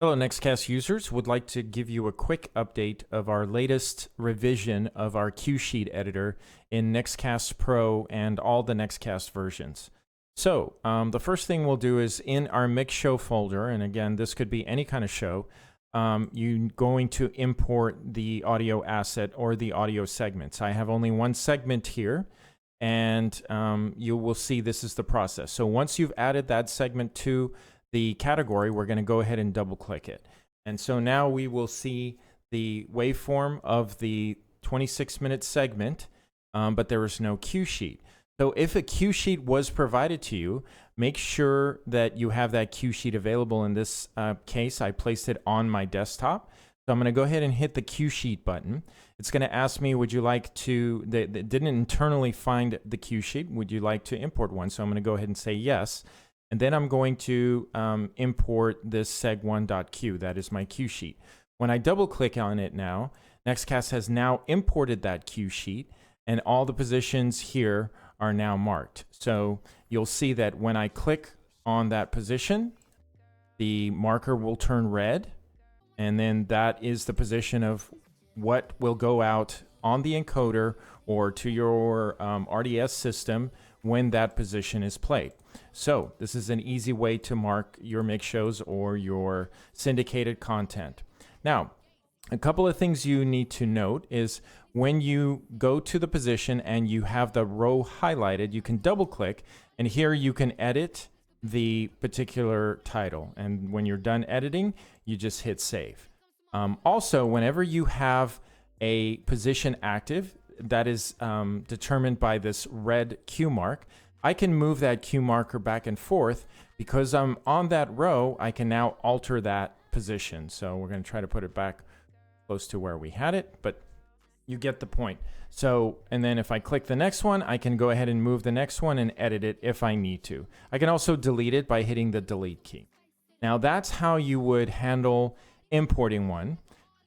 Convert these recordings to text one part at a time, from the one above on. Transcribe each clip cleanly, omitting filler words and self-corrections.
Hello, NextKast users. Would like to give you a quick update of our latest revision of our cue sheet editor in NextKast Pro and all the NextKast versions. So the first thing we'll do is in our mix show folder, and again, this could be any kind of show, you're going to import the audio asset or the audio segments. I have only one segment here, and you will see this is the process. So once you've added that segment to the category, we're going to go ahead and double click it. And so now we will see the waveform of the 26-minute segment, but there is no cue sheet. So if a cue sheet was provided to you, make sure that you have that cue sheet available. In this case, I placed it on my desktop. So I'm going to go ahead and hit the cue sheet button. It's going to ask me, would you like to, they didn't internally find the cue sheet, would you like to import one? So I'm going to go ahead and say yes. And then I'm going to import this seg1.q. That is my cue sheet. When I double click on it now, NextKast has now imported that cue sheet, and all the positions here are now marked. So you'll see that when I click on that position, the marker will turn red, and then that is the position of what will go out on the encoder or to your RDS system when that position is played. So this is an easy way to mark your mix shows or your syndicated content. Now, a couple of things you need to note is when you go to the position and you have the row highlighted, you can double click, and here you can edit the particular title. And when you're done editing, you just hit save. Also, whenever you have a position active that is determined by this red cue mark, I can move that cue marker back and forth. Because I'm on that row, I can now alter that position. So we're going to try to put it back close to where we had it, but you get the point. So, and then if I click the next one, I can go ahead and move the next one and edit it if I need to. I can also delete it by hitting the delete key. Now that's how you would handle importing one.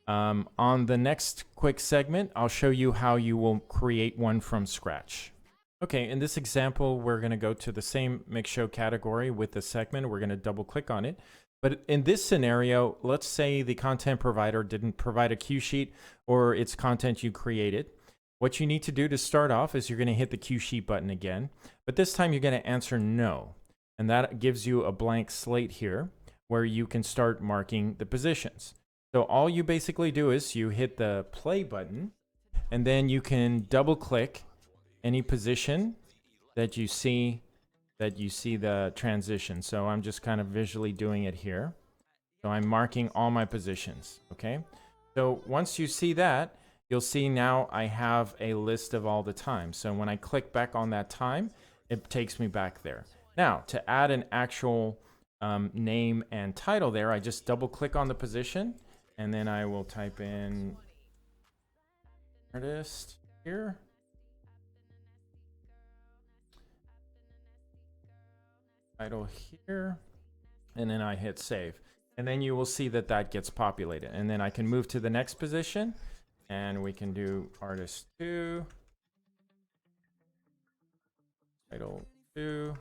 On the next quick segment, I'll show you how you will create one from scratch. Okay, in this example, we're going to go to the same mix show category with the segment. We're going to double click on it. But in this scenario, let's say the content provider didn't provide a cue sheet or it's content you created. What you need to do to start off is you're going to hit the cue sheet button again. But this time you're going to answer no. And that gives you a blank slate here where you can start marking the positions. So all you basically do is you hit the play button, and then you can double click any position that you see the transition. So I'm just kind of visually doing it here. So I'm marking all my positions, okay? So once you see that, you'll see now I have a list of all the times. So when I click back on that time, it takes me back there. Now, to add an actual name and title there, I just double click on the position, and then I will type in artist here. Title here, and then I hit save. And then you will see that that gets populated. And then I can move to the next position, and we can do artist 2, title 2,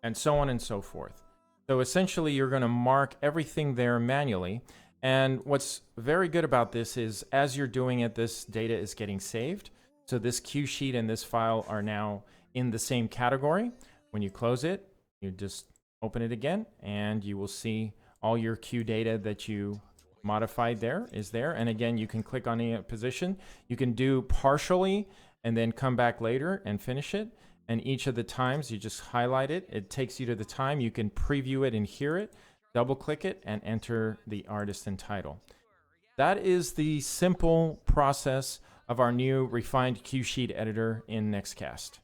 and so on and so forth. So essentially, you're going to mark everything there manually. And what's very good about this is as you're doing it, this data is getting saved. So this cue sheet and this file are now in the same category. When you close it, you just open it again, and you will see all your cue data that you modified there is there. And again, you can click on any position. You can do partially and then come back later and finish it. And each of the times you just highlight it. It takes you to the time. You can preview it and hear it. Double click it and enter the artist and title. That is the simple process of our new refined cue sheet editor in NextKast.